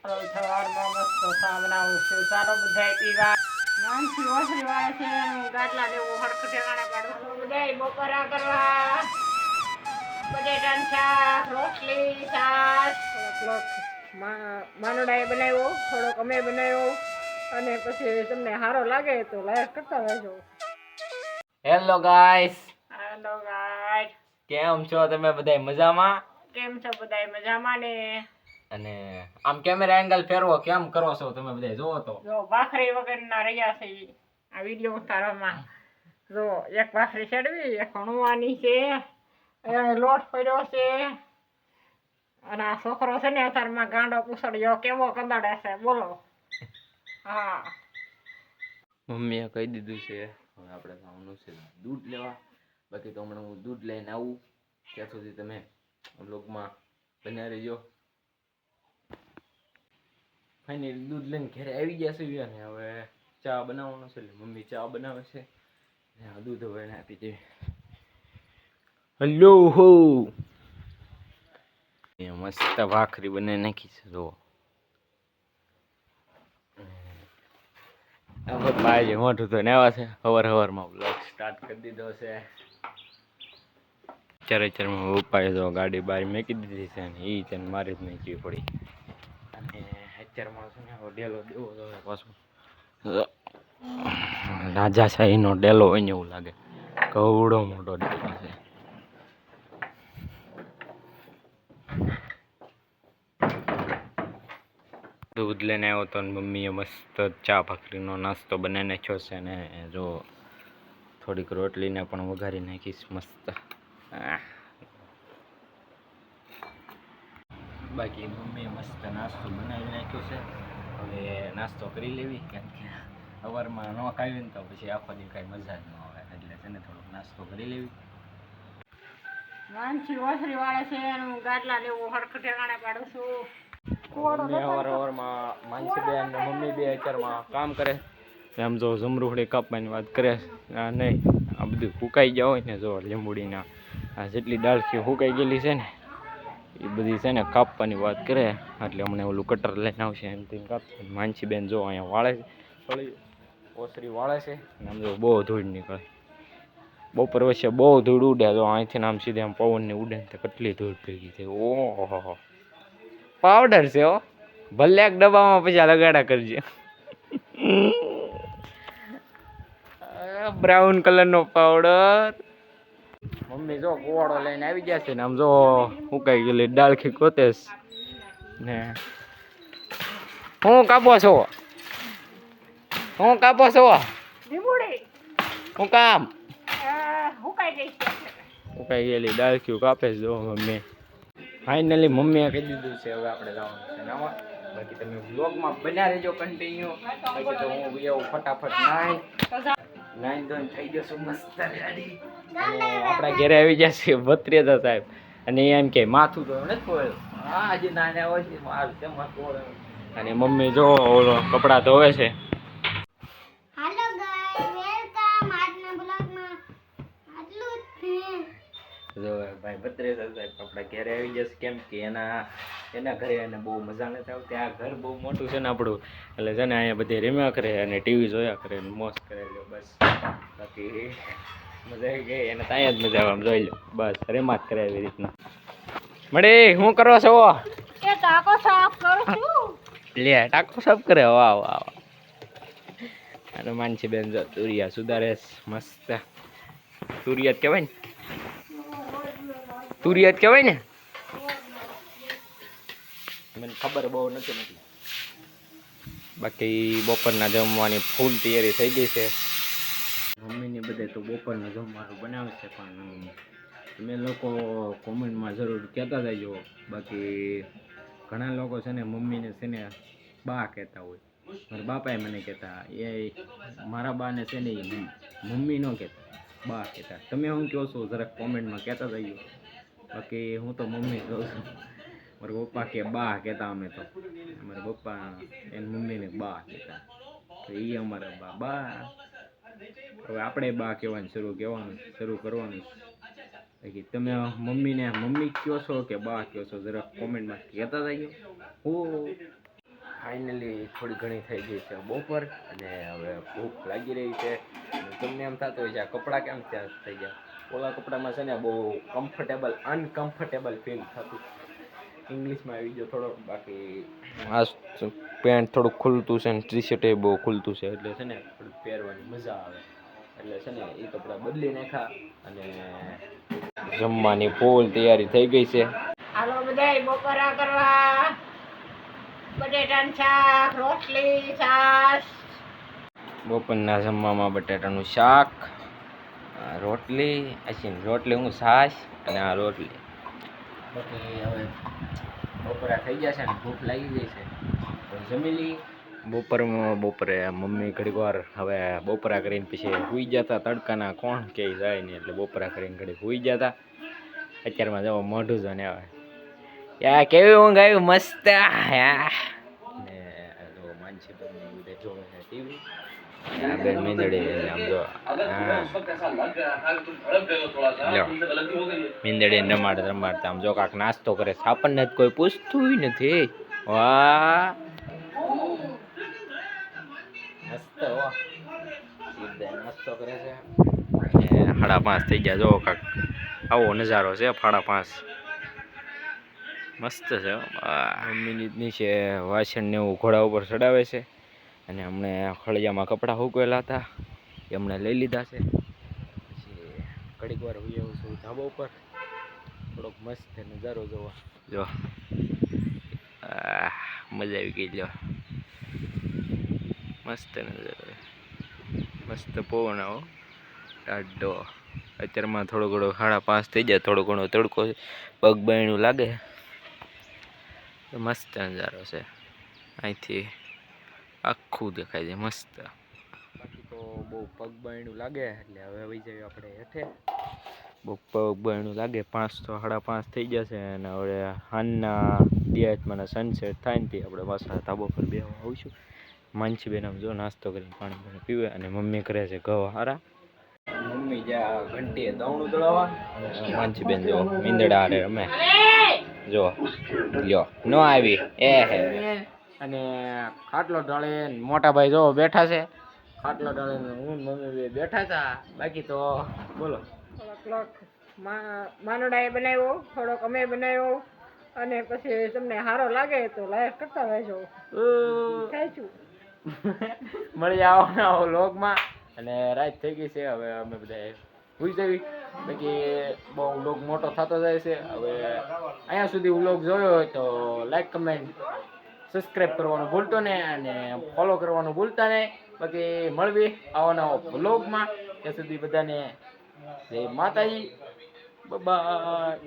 સવારમાં મસ્ત ચા બનાવું છું. ચાલો બધાય પીવા. નાનથી ઓસરી વાળે છે હું ગાટલા લેવું હરખ ઠેકાણે પાડું છું. બધાય બપોરા કરવા. બટેટાનું શાક, રોટલી, છાશ. થોડોક માનોડાએ બનાવ્યો, થોડોક અમે બનાવ્યો. અને પછી તમને સારો લાગે તો લાઈક કરતા રહેજો. હેલો ગાઈસ, હેલો ગાઈસ, કેમ છો તમે બધા મજામાં? કેમ છો બધાય મજામાં ને? અને આમ કેમેરા એંગલ ફેરવો, કેમ કરો છો તમે બધા જોવો તો. જો ભાખરી વગરના રહ્યા છે આ વિડીયો ઉતારવામાં. જો એક ભાખરી ચડવી, એક હણવાની છે, એને લોટ પડ્યો છે. અને આ છોકરો છે ને અત્યારમાં ગાંડો પૂછડ્યો કેવો કંદાડે છે બોલો. હા, મમ્મીએ કહી દીધું છે હવે આપણે જવાનું છે દૂધ લેવા. બાકી તો હમણાં હું દૂધ લઈને આવું ત્યાં સુધી તમે વ્લોગમાં બન્યા રહેજો. ફાઇનલી દૂધ લઈને ઘરે આવી ગયા છે અને હવે ચા બનાવવાનો છે. એટલે મમ્મી ચા બનાવે છે ને આ દૂધ હવે એને આપી દેવી. હલો હો, મસ્ત ભાખરી બનાવી નાખી છે જો. ભાઈ મોટું તો નેવા છે. હવારમાં બ્લોગ સ્ટાર્ટ કરી દીધો છે. ચરેચરમાં ઉપાય તો ગાડી બહાર મૂકી દીધી છે અને એ છે મારી જ મૂકવી પડી. અને અત્યારમાં છે ને ડેલો દેવો તો પાછો રાજાશાહીનો ડેલો હોય ને એવું લાગે. કવડો મોટો ડેલો છે. દૂધ લઈને આવ્યો તો મમ્મીએ મસ્ત ચા ભાખરીનો નાસ્તો બનાવી નાખ્યો છે. અને જો થોડીક રોટલીને પણ વઘારી નાખીશ મસ્ત. બાકી મમ્મીએ મસ્ત નાસ્તો બનાવી નાખ્યો છે. હવે નાસ્તો કરી લેવી, કારણ કે સવારમાં ન ખાવી ને તો પછી આખો દી કાંઈ મજા જ ન આવે. એટલે તેને થોડોક નાસ્તો કરી લેવી. નાનથી ઓસરી વાળે છે હું ગાટલા લેવું હરખ ઠેકાણે પાડું છું. સવારમાં માનસી બેન ને મમ્મી બે અત્યારમાં કામ કરે. એમ જો જમરૂખડી કાપવાની વાત કરે. આ નહીં, આ બધું ફૂંકાઈ ગયા હોય ને જો લીંબુડીના આ જેટલી ડાળખી ફૂંકાઈ ગયેલી છે ને એ બધી છે ને કાપવાની વાત કરે. એટલે હમણાં ઓલું કટર લઈને આવશે એમ તેમ કાપ. માનસી બેન જો અહીંયા વાળે છે, ઓસરી વાળે છે અને આમ જો બહુ ધૂળ નીકળે. બપોર વચ્ચે બહુ ધૂળ ઉડે. તો અહીંથી આમ સીધે આમ પવનની ઉડે ને તો કેટલી ધૂળ ભેગી થઈ. ઓહો, પાવડર છે હો, ભલે એક ડબ્બામાં પૈસા લગાડા કરજે. બ્રાઉન કલરનો પાવડર. મમ્મી જો કુવાડો લઈને આવી ગયા છે ને આમ જો ફૂંકાઈ ગયેલી ડાળખી કોતેસ ને હું કાપો છો, હું કાપો છો, લીંબુડી હું કામ હુકાઈ ગઈ છે. ફૂંકાઈ ગયેલી ડાળખી કાપે છે જો મમ્મી. ફાઇનલી મમ્મીએ કહી દીધું છે હવે આપણે જવાનું છે નાવા. બાકી તમે વ્લોગમાં બન્યા રહેજો કન્ટિન્યુ. બાકી તો હું એવું ફટાફટ નાઈન ધોઈને થઈ ગયો છું મસ્ત રેડી. અને આપણા ઘરે આવી ગયા છે ભત્રીજા સાહેબ. અને એમ કે માથું તો નથી ખોવાયું. હા, હજી નાના હોય છે મારું છે માથું. અને મમ્મી જો ઓલો કપડાં ધોવે છે. હેલો ગાઈસ, વેલકમ આજના બ્લોગમાં. આટલું જ છે. જો ભાઈ ભત્રીજા સાહેબ આપણા ઘરે આવી જશે. કેમ કે એના ઘરે એને બહુ મજા નથી આવતી. આ ઘર બહુ મોટું છે ને આપણું. એટલે છે ને અહીંયા બધી રમ્યા કરે અને ટીવી જોયા કરે ને મોજ કરે લો બસ. બાકી મજા આવી ગઈ એને ત્યાં જ મજા આવે. આમ જોઈ લો બસ રેમાં જ કરે એવી રીતના. મળી શું કરો છો? એ ટાકો સાફ કરું છું. લે ટાકો સાફ કરે. વાહ વાહ વાહ. અને માનસી બેન જો તુરિયા સુધારે મસ્ત. તુરિયા કહેવાય ને, તુરિયા કહેવાય ને. મને ખબર બહુ નથી. બાકી બપોરના જમવાની ફૂલ તૈયારી થઈ ગઈ છે. મમ્મીને બધે તો બપોરના જમવાનું બનાવે છે. પણ તમે લોકો કોમેન્ટમાં જરૂર કહેતા જજો. બાકી ઘણા લોકો છે ને મમ્મીને છે ને બા કહેતા હોય. મારા બાપાએ મને કહેતા, એ મારા બાને છે ને એ મમ્મી ન કહેતા, બા કહેતા. તમે શું કહો છો જરાક કોમેન્ટમાં કહેતા જજો. બાકી હું તો મમ્મી કહું છું. મારા પપ્પા કે બા કહેતા અમે તો. મારા પપ્પા એની મમ્મીને બા કહેતા. તો એ અમારા બા. હવે આપણે બા કહેવાનું શરૂ કરવાનું. બાકી તમે મમ્મીને મમ્મી કહો છો કે બા કહો છો જરાક કોમેન્ટમાં કહેતા જજો. ફાઇનલી થોડી ઘણી થઈ ગઈ છે બપોર અને હવે ભૂખ લાગી રહી છે. અને તમને એમ થતું હોય છે આ કપડાં કેમ ત્યાં થઈ ગયા, ઓલા કપડામાં છે ને બહુ અનકમ્ફર્ટેબલ ફીલ થતું. ઇંગ્લિશમાં આવી ગયો થોડો, બાકી આ પેન્ટ થોડુંક ખુલતું છે ને ટી શર્ટ એ બહુ ખુલતું છે એટલે છે ને થોડુંક પહેરવાની મજા આવે એટલે છે ને એ કપડાં બદલી નાખ્યા અને જમવાની ફૂલ તૈયારી થઈ ગઈ છે. હાલો બધાય બપોરા કરવા. બટેટાનું શાક, રોટલી, છાશ. બપોરના જમવામાં બટાટાનું શાક, રોટલી રોટલી હું છાશ અને આ રોટલી. બાકી હવે બપોરા થઈ ગયા છે ને ભૂખ લાગી ગઈ છે તો જમી લઈ. બપોરે મમ્મી ઘડીક વાર હવે બપોરા કરીને પછી સૂઈ ગયા હતા. તડકાના કોણ ક્યાંય જાય નહીં એટલે બપોરા કરીને ઘડીક સૂઈ ગયા હતા. અત્યારમાં જવો મોઢું જો ને આવે યા કેવી ઊંઘ આવી મસ્ત. ને માનસી બધે જોવે છે ટીવી. બેન મીંદડી આમ જો મીંદડી રમાડતા આમ જો કાંક નાસ્તો કરે છે. આપણને કોઈ પૂછતું નથી. વાહ મસ્ત હો. નાસ્તો કરે છે. 5:30 થઈ ગયા. જો કાંક આવો નજારો છે 5:30. મસ્ત છે. મમ્મીની નીચે વાસણ ને એવું ઘોડા ઉપર ચડાવે છે અને હમણે ખળિયામાં કપડાં સૂકવેલા હતા એ હમણે લઈ લીધા છે. પછી ઘડીક વાર હું આવું છું ધાબા ઉપર થોડોક મસ્ત નજારો જોવા. જો મજા આવી ગઈ. લ્યો મસ્ત નજારો, મસ્ત પવન આવો ટાઢો. અત્યારમાં થોડો ઘણો 5:30 થઈ જાય. થોડો ઘણો તડકો પગ બાયણું લાગે. મસ્ત નજારો છે. અહીંથી આખું દેખાય છે મસ્ત. બાકી તો બહુ પગ બાયણું લાગે એટલે હવે વહી જઈએ આપણે હેઠે. બહુ પગ બાયણું લાગે. 5 તો 5:30 થઈ જશે અને હવે હાનના દિયાતમાના સનસેટ થાય ને તે આપણે પાછા ધાબા પર બેસવા આવીશું. માનસીબેન આમ જો નાસ્તો કરીને પાણી પીવે અને મમ્મી કરે છે ઘઉં હારા. મમ્મી જ્યાં ઘંટીએ દવણું દળાવવા, માનસીબેન જો મીંદડા હારે રમે. જો લ્યો નો આવી હે. અને ખાટલો ઢાળે મોટા ભાઈ જો બેઠા છે. ખાટલો ઢાળે હું મમ્મી બેઠા હતા. બાકી તો બોલો. થોડોક માનોડાએ બનાવ્યો, થોડોક અમે બનાવ્યો અને પછી તમને સારો લાગે તો લાઈક કરતા રહેજો. ખાઈશું. મળી આવો વ્લોગમાં. અને રાત થઈ ગઈ છે હવે અમે બધા સુઈ જવી. બાકી બહુ વ્લોગ મોટો થતો જાય છે. હવે અહીંયા સુધી વ્લોગ જોયો હોય તો લાઈક કમેન્ટ સબસ્ક્રાઈબ કરવાનું ભૂલતો નહીં અને ફોલો કરવાનું ભૂલતા નહીં. બાકી મળવી આવા નવા વ્લોગમાં. ત્યાં સુધી બધાને જય માતાજી. બાય.